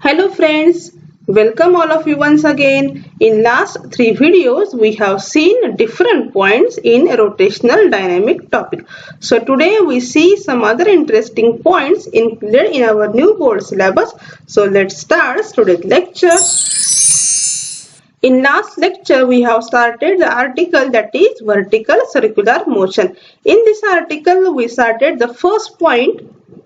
Hello friends, welcome all of you once again. In last 3 videos we have seen different points in rotational dynamic topic. So today we see some other interesting points included in our new board syllabus. So let's start today's lecture. In last lecture we have started the article that is vertical circular motion. In this article we started the first point.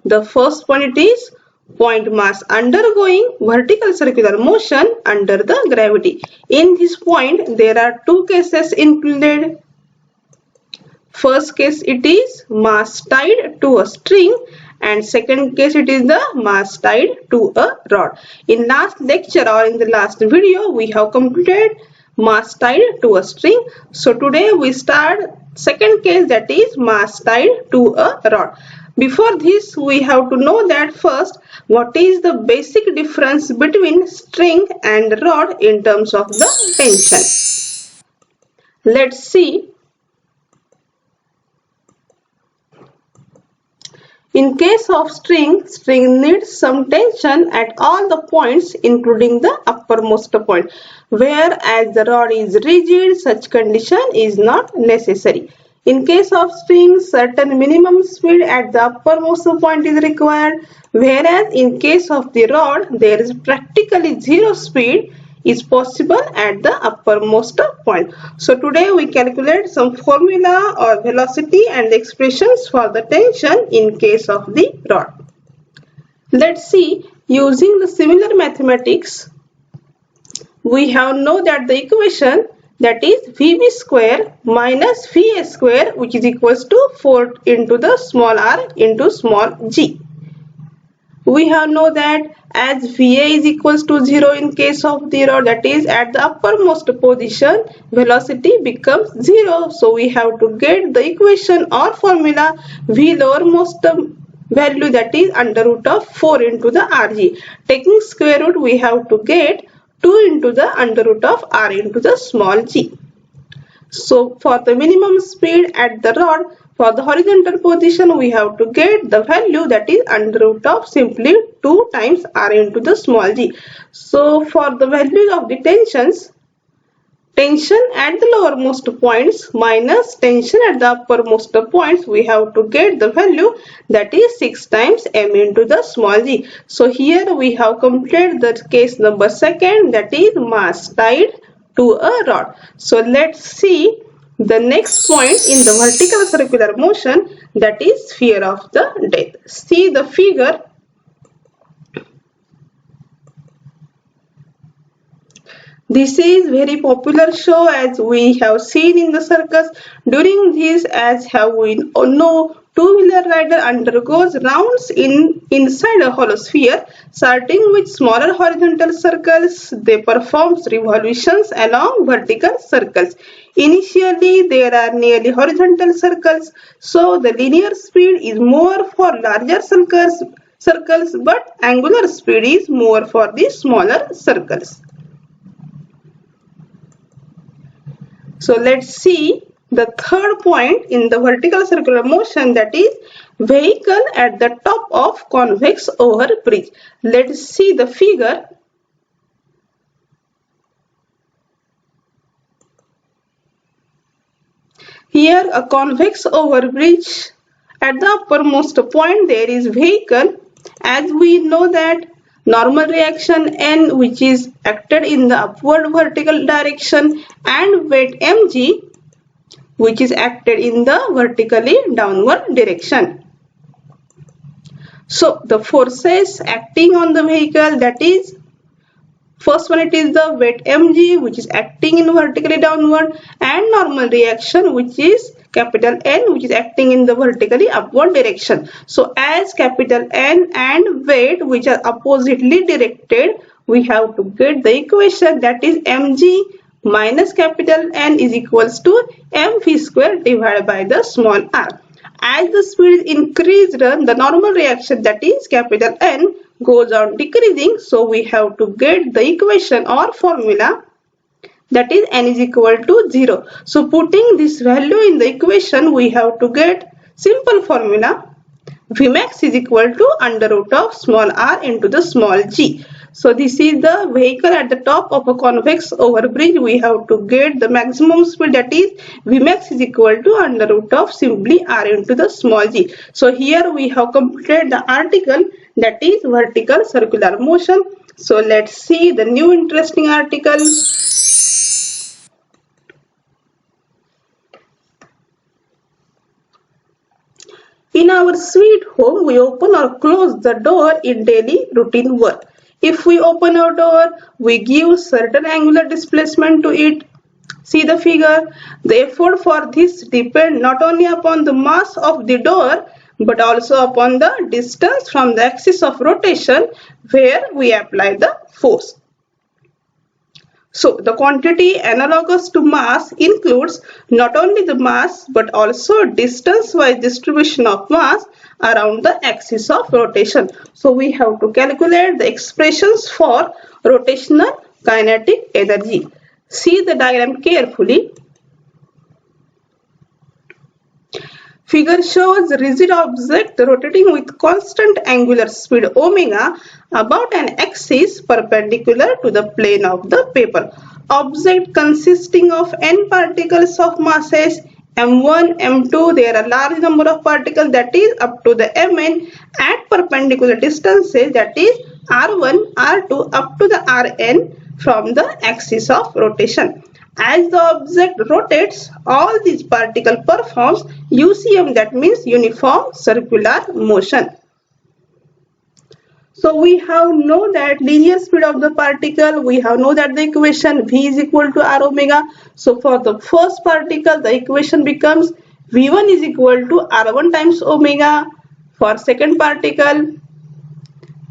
The first point it is point mass undergoing vertical circular motion under the gravity. In this point there are two cases included. First case it is mass tied to a string and second case it is the mass tied to a rod. In last lecture or in the last video we have completed mass tied to a string. So today we start second case that is mass tied to a rod. Before this we have to know that first what is the basic difference between string and rod in terms of the tension. Let's see. In case of string needs some tension at all the points including the uppermost point, whereas the rod is rigid, such condition is not necessary. In case of string, certain minimum speed at the uppermost point is required, whereas in case of the rod, there is practically zero speed is possible at the uppermost point. So today we calculate some formula or velocity and expressions for the tension in case of the rod. Let's see, using the similar mathematics, we have know that the equation that is Vb square minus Va square, which is equals to 4 into the small r into small g. We have know that as Va is equals to 0 in case of the rod, that is at the uppermost position, velocity becomes 0. So we have to get the equation or formula V lowermost value, that is under root of 4 into the Rg. Taking square root, we have to get 2 into the under root of R into the small g. So for the minimum speed at the rod, for the horizontal position we have to get the value that is under root of simply 2 times R into the small g. So for the value of the tension at the lowermost points minus tension at the uppermost points, we have to get the value that is 6 times m into the small g. So here we have completed the case number second, that is mass tied to a rod. So let's see the next point in the vertical circular motion, that is fear of the death. See the figure. This is very popular show as we have seen in the circus. During this, as have we know, two-wheeler rider undergoes rounds inside a hollow sphere. Starting with smaller horizontal circles, they perform revolutions along vertical circles. Initially, there are nearly horizontal circles, so the linear speed is more for larger circles, but angular speed is more for the smaller circles. So let's see the third point in the vertical circular motion, that is vehicle at the top of convex over bridge. Let's see the figure. Here a convex over bridge, at the uppermost point there is vehicle. As we know that normal reaction N, which is acted in the upward vertical direction, and weight mg, which is acted in the vertically downward direction. So the forces acting on the vehicle, that is first one it is the weight mg, which is acting in vertically downward, and normal reaction, which is capital N, which is acting in the vertically upward direction. So as capital N and weight, which are oppositely directed, we have to get the equation that is mg minus capital N is equals to mv square divided by the small r. As the speed is increased, the normal reaction, that is capital N, goes on decreasing. So we have to get the equation or formula, that is n is equal to 0. So putting this value in the equation, we have to get simple formula Vmax is equal to under root of small r into the small g. So this is the vehicle at the top of a convex overbridge. We have to get the maximum speed, that is Vmax is equal to under root of simply r into the small g. So here we have completed the article, that is vertical circular motion. So let's see the new interesting article. In our sweet home, we open or close the door in daily routine work. If we open our door, we give certain angular displacement to it. See the figure. The effort for this depends not only upon the mass of the door, but also upon the distance from the axis of rotation where we apply the force. So the quantity analogous to mass includes not only the mass but also distance-wise distribution of mass around the axis of rotation. So we have to calculate the expressions for rotational kinetic energy. See the diagram carefully. Figure shows a rigid object rotating with constant angular speed omega about an axis perpendicular to the plane of the paper. Object consisting of n particles of masses m1, m2, there are large number of particles, that is up to the mn at perpendicular distances, that is r1, r2 up to the rn from the axis of rotation. As the object rotates, all these particles performs UCM, that means uniform circular motion. So we have know that linear speed of the particle, we have know that the equation V is equal to R omega. So for the first particle, the equation becomes V1 is equal to R1 times omega. For second particle,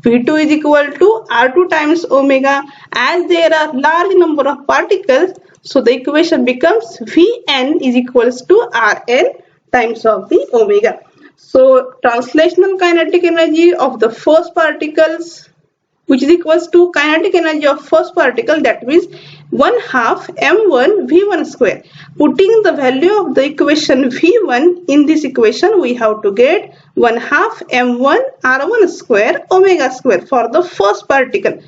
V2 is equal to R2 times omega. As there are large number of particles, so the equation becomes Vn is equals to Rn times of the omega. So translational kinetic energy of the first particles, which is equals to kinetic energy of first particle, that means 1/2 m1 v1 square. Putting the value of the equation v1 in this equation, we have to get 1/2 m1 r1 square omega square for the first particle.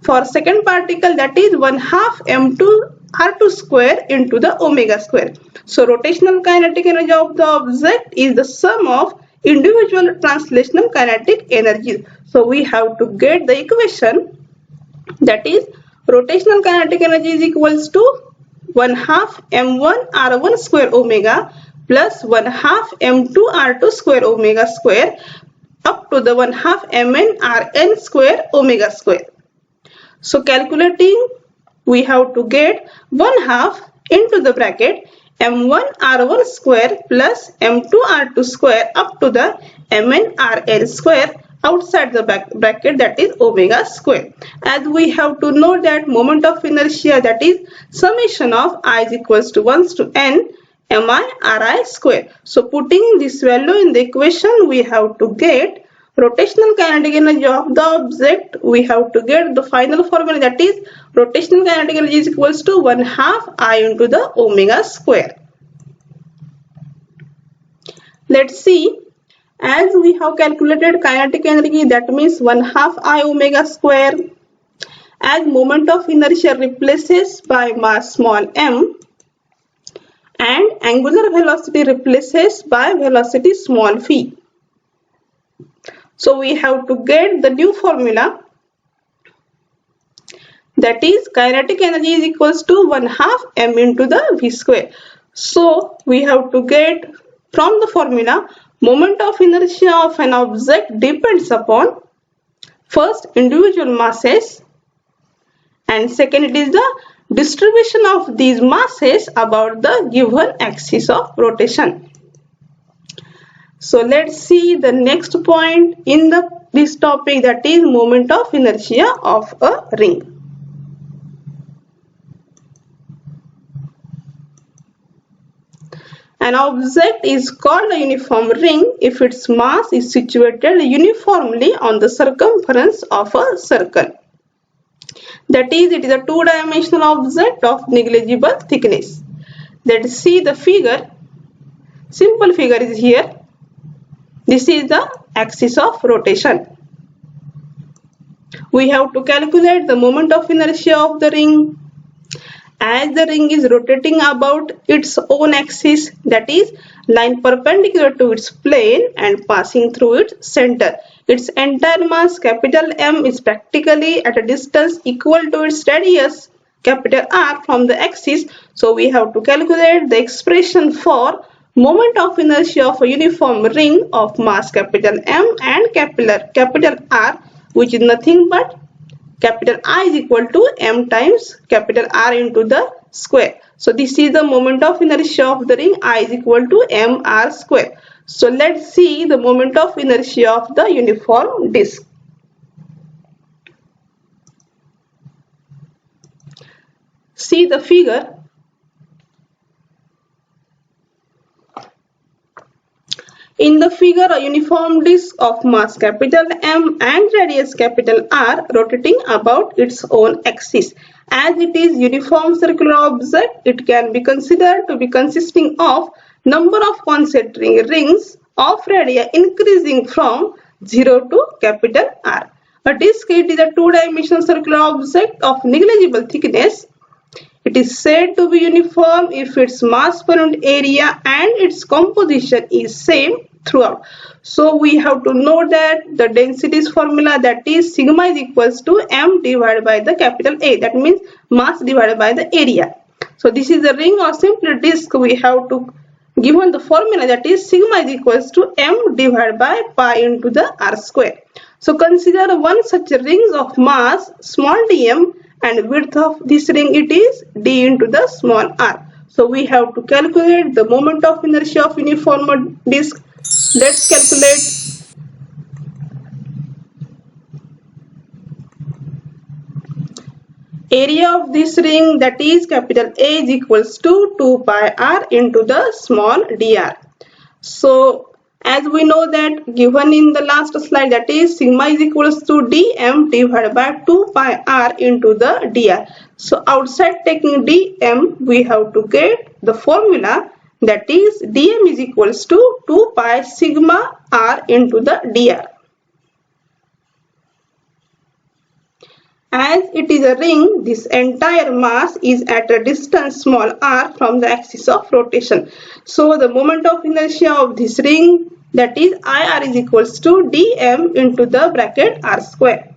For second particle, that is 1/2 m2 r2 square into the omega square. So rotational kinetic energy of the object is the sum of individual translational kinetic energies. So we have to get the equation, that is rotational kinetic energy is equals to 1/2 m1 r1 square omega plus 1/2 m2 r2 square omega square up to the 1/2 mn rn square omega square. So calculating, we have to get 1/2 into the bracket m1 r1 square plus m2 r2 square up to the mn rn square outside the bracket, that is omega square. As we have to know that moment of inertia, that is summation of I is equals to 1 to n mi ri square. So putting this value in the equation, we have to get rotational kinetic energy of the object. We have to get the final formula, that is rotational kinetic energy is equals to 1/2 I into the omega square. Let's see. As we have calculated kinetic energy, that means 1/2 I omega square. As moment of inertia replaces by mass small m and angular velocity replaces by velocity small v. So we have to get the new formula, that is kinetic energy is equals to 1/2 m into the v square. So we have to get from the formula, moment of inertia of an object depends upon first individual masses and second it is the distribution of these masses about the given axis of rotation. So let's see the next point in this topic, that is moment of inertia of a ring. An object is called a uniform ring if its mass is situated uniformly on the circumference of a circle. That is, it is a two-dimensional object of negligible thickness. Let's see the figure. Simple figure is here. This is the axis of rotation. We have to calculate the moment of inertia of the ring. As the ring is rotating about its own axis, that is line perpendicular to its plane and passing through its center, its entire mass capital M is practically at a distance equal to its radius capital R from the axis. So we have to calculate the expression for moment of inertia of a uniform ring of mass capital M and capital R, which is nothing but capital I is equal to M times capital R into the square. So this is the moment of inertia of the ring. I is equal to mr square. So let's see the moment of inertia of the uniform disk. See the figure. In the figure, a uniform disk of mass capital M and radius capital R rotating about its own axis. As it is uniform circular object, it can be considered to be consisting of number of concentric rings of radii increasing from 0 to capital R. A disk, it is a two-dimensional circular object of negligible thickness. It is said to be uniform if its mass per unit area and its composition is same throughout. So we have to know that the densities formula, that is sigma is equals to m divided by the capital A, that means mass divided by the area. So this is a ring or simply disk. We have to given the formula, that is sigma is equals to m divided by pi into the r square. So consider one such ring of mass small dm and width of this ring, it is d into the small r. So we have to calculate the moment of inertia of uniform disk. Let's calculate. Area of this ring, that is capital A, is equals to 2 pi r into the small dr. So as we know that given in the last slide, that is sigma is equals to dm divided by 2 pi r into the dr. So outside taking dm, we have to get the formula, that is dm is equals to 2 pi sigma r into the dr. As it is a ring, this entire mass is at a distance small r from the axis of rotation. So the moment of inertia of this ring, that is IR is equals to dm into the bracket r square.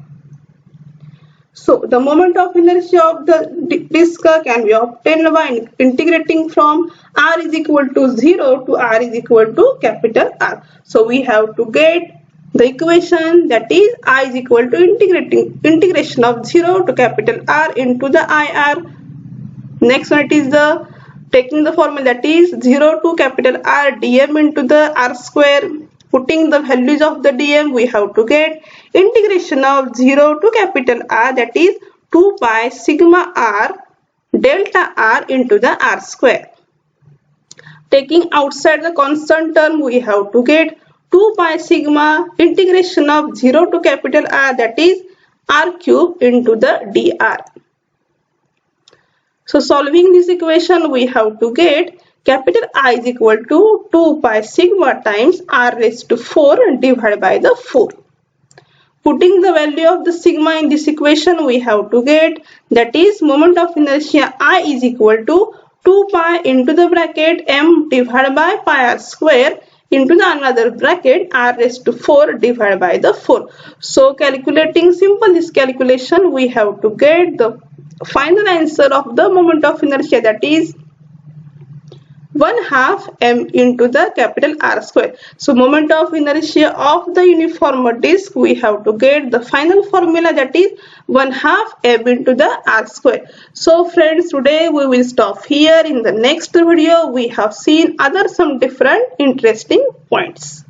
So the moment of inertia of the disk can be obtained by integrating from r is equal to 0 to r is equal to capital R. So we have to get the equation, that is I is equal to integration of 0 to capital R into the IR. Next one, it is the taking the formula, that is 0 to capital R dm into the r square. Putting the values of the dm, we have to get integration of 0 to capital R, that is 2 pi sigma r delta r into the r square. Taking outside the constant term, we have to get 2 pi sigma integration of 0 to capital R, that is r cube into the dr. So solving this equation, we have to get capital I is equal to 2 pi sigma times r raised to 4 divided by the 4. Putting the value of the sigma in this equation, we have to get, that is moment of inertia I is equal to 2 pi into the bracket m divided by pi r square into the another bracket r raised to 4 divided by the 4. So calculating simple this calculation, we have to get the final answer of the moment of inertia, that is 1/2 m into the capital R square. So moment of inertia of the uniform disk, we have to get the final formula, that is 1/2 m into the R square. So friends, today we will stop here. In the next video, we have seen other some different interesting points.